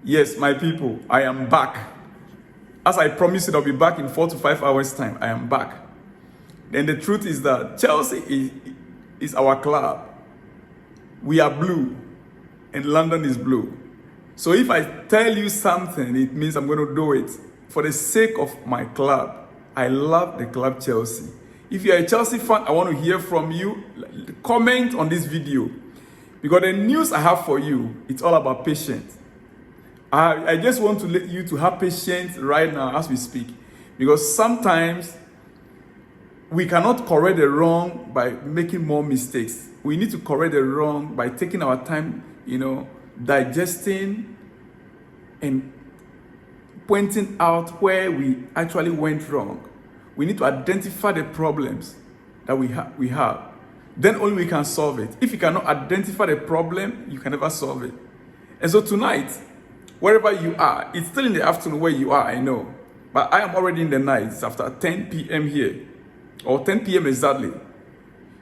Yes, my people, I am back. As I promised I'll be back in 4 to 5 hours time. I am back. Then the truth is that Chelsea is our club. We are blue and London is blue. So if I tell you something, it means I'm going to do it for the sake of my club. I love the club Chelsea. If you're a Chelsea fan, I want to hear from you. Comment on this video. Because the news I have for you, it's all about patience. I just want to let you to have patience right now as we speak. Because sometimes we cannot correct the wrong by making more mistakes. We need to correct the wrong by taking our time, digesting and pointing out where we actually went wrong. We need to identify the problems that we have. Then only we can solve it. If you cannot identify the problem, you can never solve it. And so tonight, wherever you are, it's still in the afternoon where you are, I know. But I am already in the night. It's after 10 p.m. here. Or 10 p.m. exactly.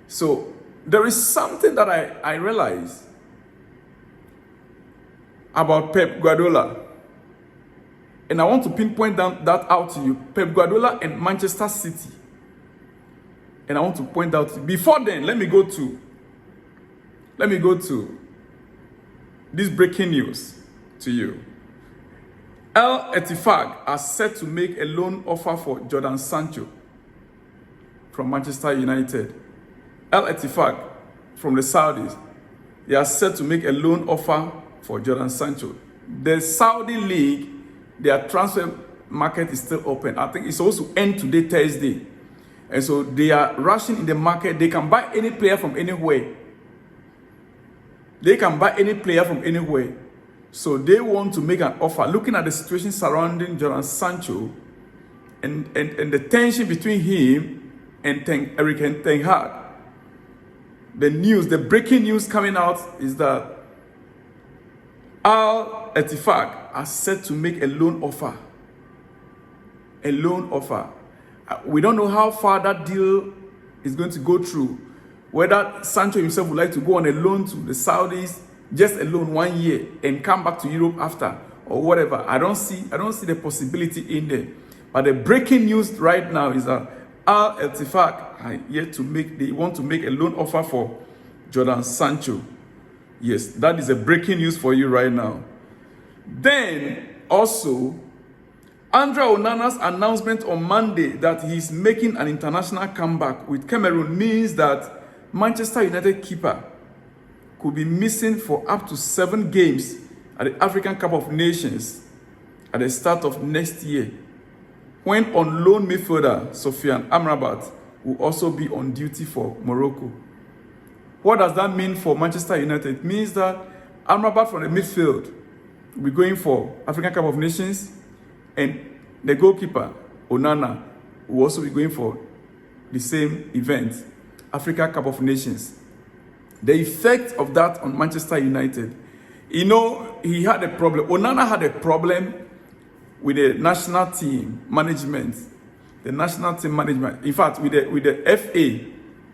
So there is something that I realized about Pep Guardiola. And I want to pinpoint that out to you. Pep Guardiola and Manchester City. And I want to point out, before then, let me go to this breaking news to you. Al Ettifaq are set to make a loan offer for Jordan Sancho from Manchester United. Al Ettifaq from the Saudis, they are set to make a loan offer for Jordan Sancho. The Saudi League, their transfer market is still open. I think it's supposed to end today, Thursday. And so they are rushing in the market. They can buy any player from anywhere. They can buy any player from anywhere. So they want to make an offer. Looking at the situation surrounding Jordan Sancho and the tension between him and Eric Ten Hag. The breaking news coming out is that Al Ettifaq are set to make a loan offer. A loan offer. We don't know how far that deal is going to go through. Whether Sancho himself would like to go on a loan to the Saudis, just a loan 1 year, and come back to Europe after, or whatever. I don't see the possibility in there. But the breaking news right now is that Al Ettifaq they want to make a loan offer for Jordan Sancho. Yes, that is a breaking news for you right now. Then also, Andre Onana's announcement on Monday that he's making an international comeback with Cameroon means that Manchester United keeper could be missing for up to 7 games at the African Cup of Nations at the start of next year, when on loan midfielder Sofiane Amrabat will also be on duty for Morocco. What does that mean for Manchester United? It means that Amrabat from the midfield will be going for African Cup of Nations, and the goalkeeper, Onana, will also be going for the same event, Africa Cup of Nations. The effect of that on Manchester United, he had a problem. Onana had a problem with the national team management. The national team management, in fact, with the FA,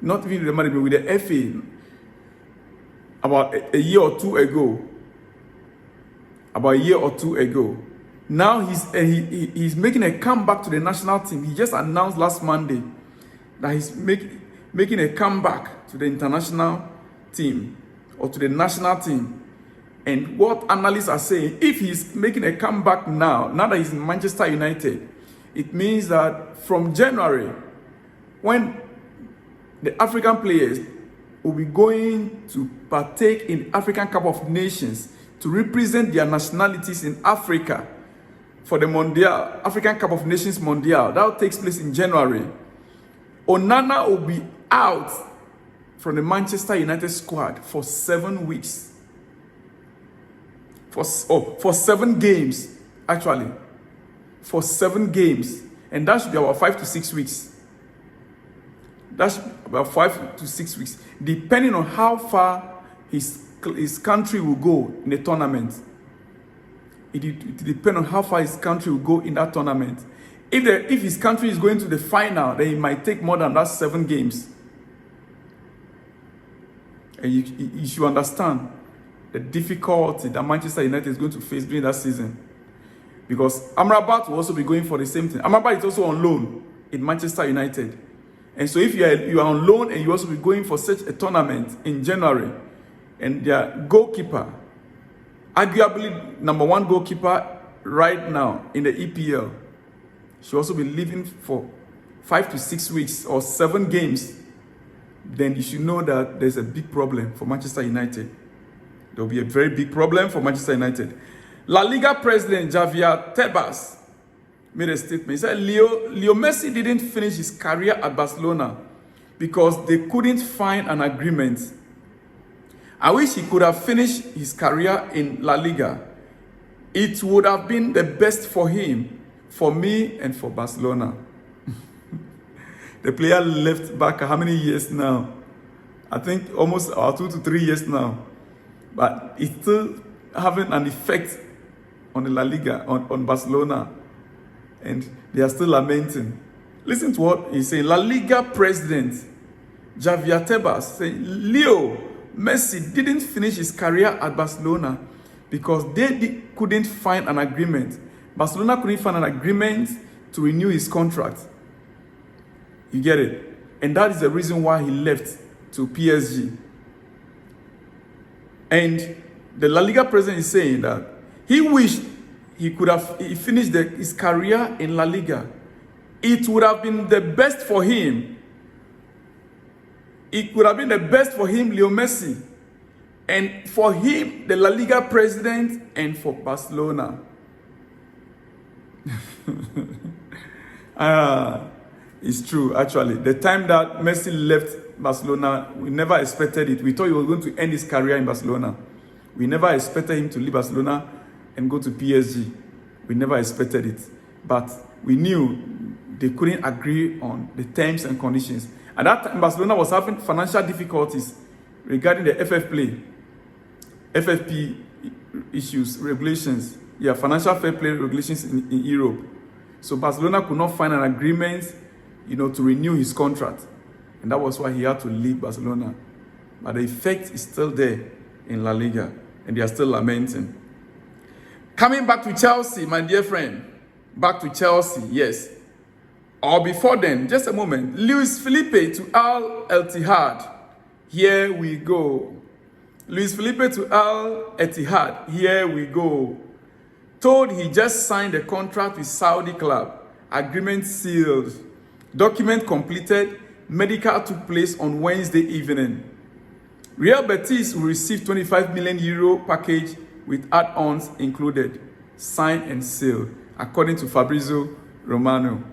not even the management, with the FA, about a year or two ago. Now he's making a comeback to the national team. He just announced last Monday that he's making a comeback to the international team or to the national team. And what analysts are saying, if he's making a comeback now that he's in Manchester United, it means that from January, when the African players will be going to partake in African Cup of Nations to represent their nationalities in Africa for the Mondial, African Cup of Nations Mondial, that takes place in January. Onana will be out from the Manchester United squad for 7 weeks. For 7 games, actually. For 7 games. And that should be about 5 to 6 weeks. That's about 5 to 6 weeks, depending on how far his country will go in the tournament. It depends on how far his country will go in that tournament. If his country is going to the final, then it might take more than that 7 games. And you should understand the difficulty that Manchester United is going to face during that season. Because Amrabat will also be going for the same thing. Amrabat is also on loan in Manchester United. And so if you are on loan and you also be going for such a tournament in January, and their goalkeeper, arguably number one goalkeeper right now in the EPL, should also be leaving for 5 to 6 weeks or 7 games, then you should know that there's a big problem for Manchester United. There will be a very big problem for Manchester United. La Liga president Javier Tebas made a statement. He said Leo Messi didn't finish his career at Barcelona because they couldn't find an agreement. I wish he could have finished his career in La Liga. It would have been the best for him, for me, and for Barcelona. The player left back how many years now? I think almost 2 to 3 years now. But it's still having an effect on the La Liga, on Barcelona. And they are still lamenting. Listen to what he's saying. La Liga president Javier Tebas saying, Leo Messi didn't finish his career at Barcelona because they couldn't find an agreement. Barcelona couldn't find an agreement to renew his contract. You get it? And that is the reason why he left to PSG. And the La Liga president is saying that he wished he could have finished his career in La Liga. It would have been the best for him. It would have been the best for him, Leo Messi. And for him, the La Liga president, and for Barcelona. It's true, actually. The time that Messi left Barcelona, we never expected it. We thought he was going to end his career in Barcelona. We never expected him to leave Barcelona and go to PSG. We never expected it. But we knew they couldn't agree on the terms and conditions. At that time, Barcelona was having financial difficulties regarding the FFP issues, regulations. Yeah, financial fair play regulations in Europe. So Barcelona could not find an agreement, to renew his contract. And that was why he had to leave Barcelona. But the effect is still there in La Liga. And they are still lamenting. Coming back to Chelsea, my dear friend. Back to Chelsea, yes. Or before then, just a moment. Luis Felipe to Al Ittihad. Here we go. Luis Felipe to Al Ittihad. Here we go. Told he just signed a contract with Saudi club. Agreement sealed. Document completed. Medical took place on Wednesday evening. Real Betis will receive €25 million package with add-ons included. Signed and sealed, according to Fabrizio Romano.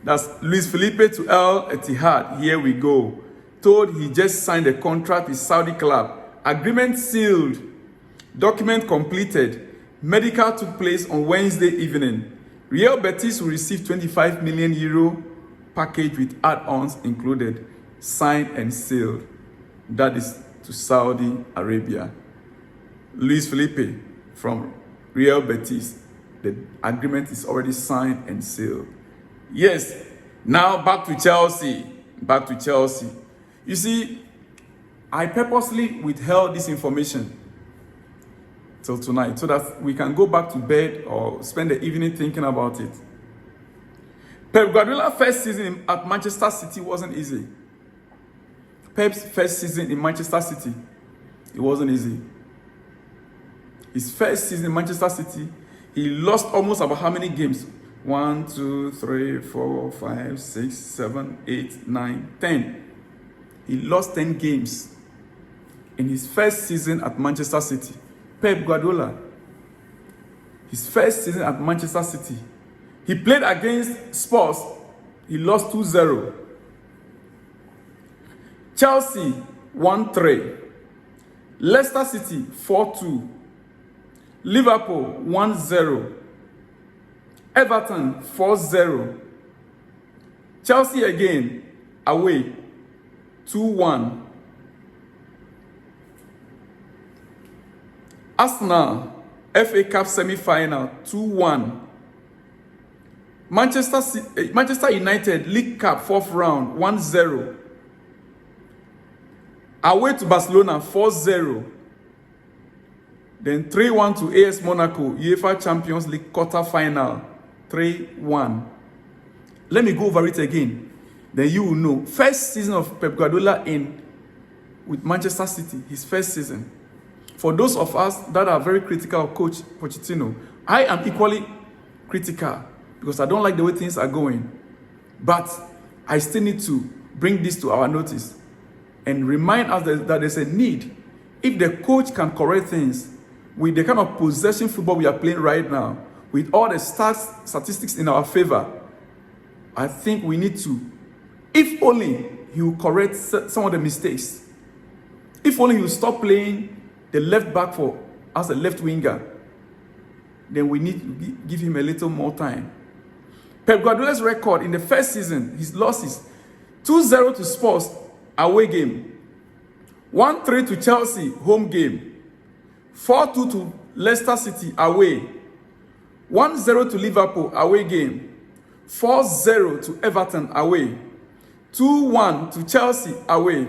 That's Luis Felipe to Al Ittihad. Here we go. Told he just signed a contract with Saudi club. Agreement sealed. Document completed. Medical took place on Wednesday evening. Real Betis will receive €25 million package with add-ons included. Signed and sealed. That is to Saudi Arabia. Luis Felipe from Real Betis. The agreement is already signed and sealed. Yes, now back to Chelsea. Back to Chelsea. You see, I purposely withheld this information till tonight so that we can go back to bed or spend the evening thinking about it. Pep Guardiola's first season at Manchester City wasn't easy. Pep's first season in Manchester City, it wasn't easy. His first season in Manchester City, he lost almost about how many games? 1, 2, 3, 4, 5, 6, 7, 8, 9, 10. He lost 10 games in his first season at Manchester City. Pep Guardiola, his first season at Manchester City, he played against Spurs. He lost 2-0. Chelsea 1-3. Leicester City 4-2. Liverpool 1-0. Everton 4-0. Chelsea again away 2-1. Arsenal FA Cup semi-final 2-1. Manchester United League Cup 4th round 1-0. Away to Barcelona 4-0. Then 3-1 to AS Monaco, UEFA Champions League quarter-final. 3-1. Let me go over it again. Then you will know. First season of Pep Guardiola with Manchester City, his first season. For those of us that are very critical of Coach Pochettino, I am equally critical because I don't like the way things are going. But I still need to bring this to our notice and remind us that there's a need. If the coach can correct things with the kind of possession football we are playing right now, with all the statistics in our favor, I think we need to, if only he will correct some of the mistakes, if only he will stop playing the left back as a left winger, then we need to give him a little more time. Pep Guardiola's record in the first season, his losses: 2-0 to Spurs, away game; 1-3 to Chelsea, home game; 4-2 to Leicester City, away; 1-0 to Liverpool, away game; 4-0 to Everton, away; 2-1 to Chelsea, away;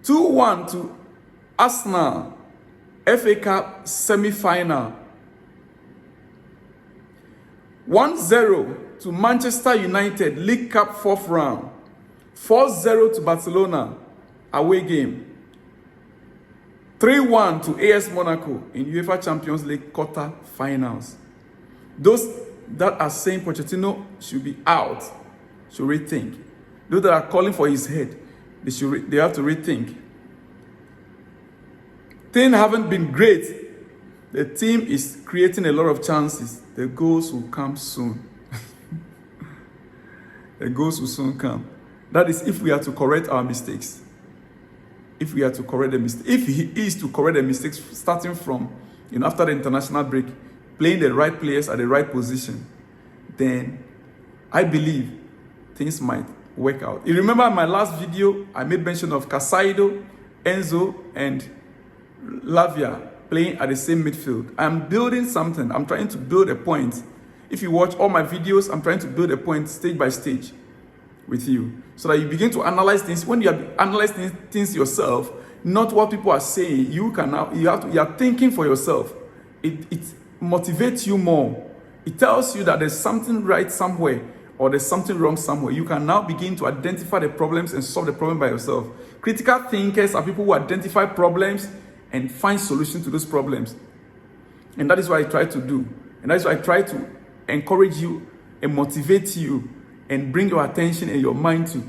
2-1 to Arsenal, FA Cup semi-final; 1-0 to Manchester United, League Cup 4th round; 4-0 to Barcelona, away game; 3-1 to AS Monaco in UEFA Champions League quarter-finals. Those that are saying Pochettino should be out should rethink. Those that are calling for his head, they have to rethink. Things haven't been great. The team is creating a lot of chances. The goals will come soon. The goals will soon come. That is if we are to correct our mistakes. If we are to correct the mistakes. If he is to correct the mistakes starting from, after the international break, playing the right players at the right position, then I believe things might work out. You remember my last video, I made mention of Casado, Enzo, and Lavia playing at the same midfield. I'm building something. I'm trying to build a point. If you watch all my videos, I'm trying to build a point stage by stage with you, so that you begin to analyze things. When you are analyzing things yourself, not what people are saying, you are thinking for yourself. It motivates you more. It tells you that there's something right somewhere or there's something wrong somewhere. You can now begin to identify the problems and solve the problem by yourself. Critical thinkers are people who identify problems and find solutions to those problems. And that is what I try to do. And that is what I try to encourage you and motivate you and bring your attention and your mind to.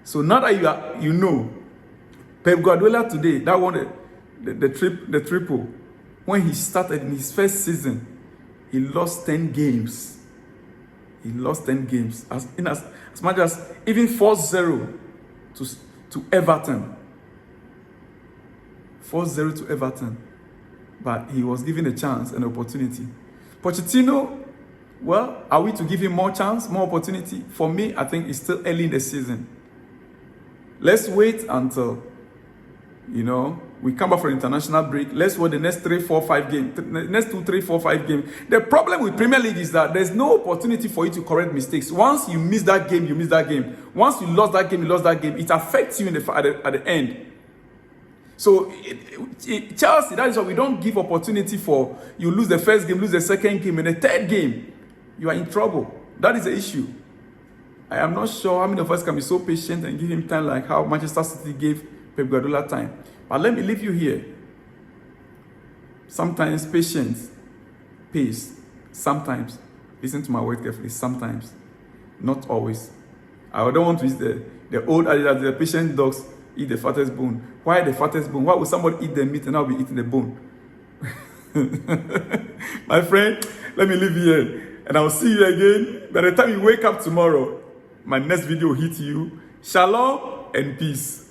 So now that you know, Pep Guardiola today, that won the triple. When he started in his first season, he lost 10 games. He lost 10 games. As much as even 4-0 to Everton. 4-0 to Everton. But he was given a chance, an opportunity. Pochettino, well, are we to give him more chance, more opportunity? For me, I think it's still early in the season. Let's wait until, we come back for international break. Let's wait the next 3, 4, 5 games. The next 2, 3, 4, 5 games. The problem with Premier League is that there's no opportunity for you to correct mistakes. Once you miss that game, you miss that game. Once you lost that game, you lost that game. It affects you at the end. So Chelsea, that is why we don't give opportunity for you lose the first game, lose the second game, and the third game, you are in trouble. That is the issue. I am not sure how many of us can be so patient and give him time like how Manchester City gave Pep Guardiola time. But let me leave you here. Sometimes patience pays. Sometimes, listen to my word carefully, sometimes, not always. I don't want to use the old adage that the patient dogs eat the fattest bone. Why the fattest bone? Why would somebody eat the meat and I'll be eating the bone? My friend, let me leave you here. And I'll see you again. By the time you wake up tomorrow, my next video will hit you. Shalom and peace.